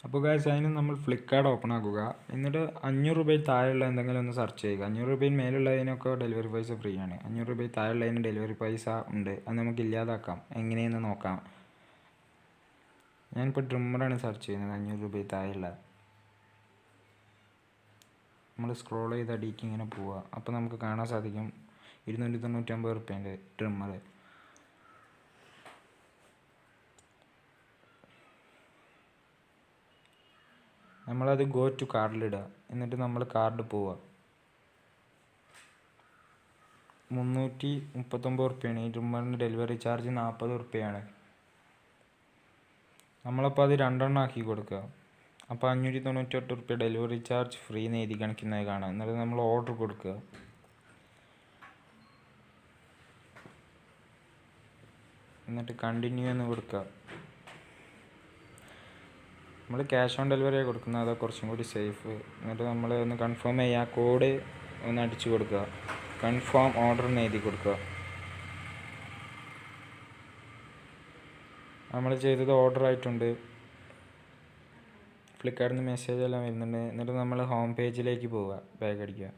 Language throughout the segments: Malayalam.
അപ്പോൾ ഗൈസ് അതിന് നമ്മൾ ഫ്ലിപ്കാർട്ട് ഓപ്പൺ ആക്കുക. എന്നിട്ട് 500 രൂപയിൽ താഴെയുള്ള എന്തെങ്കിലും ഒന്ന് സെർച്ച് ചെയ്യുക. 500 രൂപയിൽ മേലുള്ളതിനൊക്കെ ഡെലിവറി പൈസ ഫ്രീ ആണ്. 500 രൂപയിൽ താഴെയുള്ളതിന് ഡെലിവറി പൈസ ഉണ്ട്. അത് നമുക്ക് ഇല്ലാതാക്കാം. എങ്ങനെയെന്ന് നോക്കാം. ഞാനിപ്പോൾ ട്രിമ്മറാണ് സെർച്ച് ചെയ്യുന്നത്. 500 രൂപയിൽ താഴെയുള്ള നമ്മൾ സ്ക്രോൾ ചെയ്ത് അടിക്ക് ഇങ്ങനെ പോവുക. അപ്പോൾ നമുക്ക് കാണാൻ സാധിക്കും 299 റുപ്യേൻ്റെ ട്രിമ്മർ. നമ്മളത് ഗോ ടു കാർഡിലിടുക. എന്നിട്ട് നമ്മൾ കാർഡ് പോവുക. 339 റുപ്യാണ്. ഈ ട്രിമ്മറിന് ഡെലിവറി ചാർജ് 40 റുപ്യാണ്. നമ്മളപ്പോൾ അത് 2 എണ്ണം ആക്കി കൊടുക്കുക. അപ്പോൾ 598 റുപ്യ ഡെലിവറി ചാർജ് ഫ്രീ എന്ന് എഴുതി കാണിക്കുന്നത് കാണാം. എന്നിട്ട് നമ്മൾ ഓർഡർ കൊടുക്കുക. എന്നിട്ട് കണ്ടിന്യൂ എന്ന് കൊടുക്കുക. നമ്മൾ ക്യാഷ് ഓൺ ഡെലിവറിയാണ് കൊടുക്കുന്നത്. അതാണ് കുറച്ചും കൂടി സേഫ്. എന്നിട്ട് നമ്മൾ ഒന്ന് കൺഫേം ചെയ്യുക. കോഡ് ഒന്ന് അടിച്ചു കൊടുക്കുക. കൺഫേം ഓർഡർ എന്ന് എഴുതി കൊടുക്കുക. നമ്മൾ ചെയ്തത് ഓർഡർ ആയിട്ടുണ്ട്. ഫ്ലിപ്കാർട്ടിൽ നിന്ന് മെസ്സേജ് എല്ലാം വരുന്നുണ്ട്. എന്നിട്ട് നമ്മൾ ഹോം പേജിലേക്ക് പോവുക. ബാഗ് അടിക്കുക.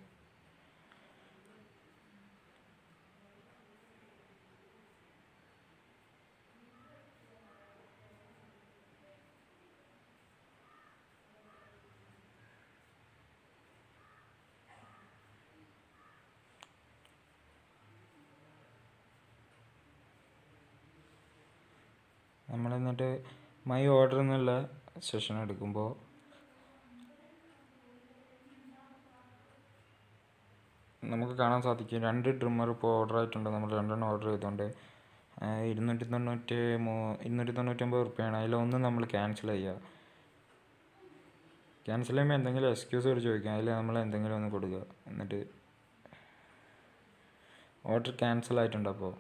നമ്മൾ എന്നിട്ട് മൈ ഓർഡർ എന്നുള്ള സെഷൻ എടുക്കുമ്പോൾ നമുക്ക് കാണാൻ സാധിക്കും 2 ട്രിമ്മർ ഇപ്പോൾ ഓർഡർ ആയിട്ടുണ്ട്. നമ്മൾ 2 എണ്ണം ഓർഡർ ചെയ്തുകൊണ്ട് 299 റുപ്യാണ്. അതിലൊന്ന് നമ്മൾ ക്യാൻസൽ ചെയ്യുക. ക്യാൻസൽ ചെയ്യുമ്പോൾ എന്തെങ്കിലും എക്സ്ക്യൂസ് കൂടി ചോദിക്കാം. അതിൽ നമ്മൾ എന്തെങ്കിലും ഒന്ന് കൊടുക്കുക. എന്നിട്ട് ഓർഡർ ക്യാൻസൽ ആയിട്ടുണ്ട്. അപ്പോൾ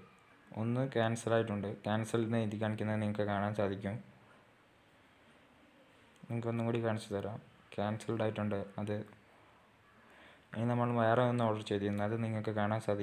ഒന്ന് ക്യാൻസൽ ആയിട്ടുണ്ട്. ക്യാൻസൽ എന്ന് എഴുതി കാണിക്കുന്നത് നിങ്ങൾക്ക് കാണാൻ സാധിക്കും. നിങ്ങൾക്കൊന്നും കൂടി കാണിച്ചു തരാം. ക്യാൻസൽഡ് ആയിട്ടുണ്ട്. അത് ഇനി നമ്മൾ വേറെ ഒന്ന് ഓർഡർ ചെയ്തിരുന്നു. അത് നിങ്ങൾക്ക് കാണാൻ സാധിക്കും.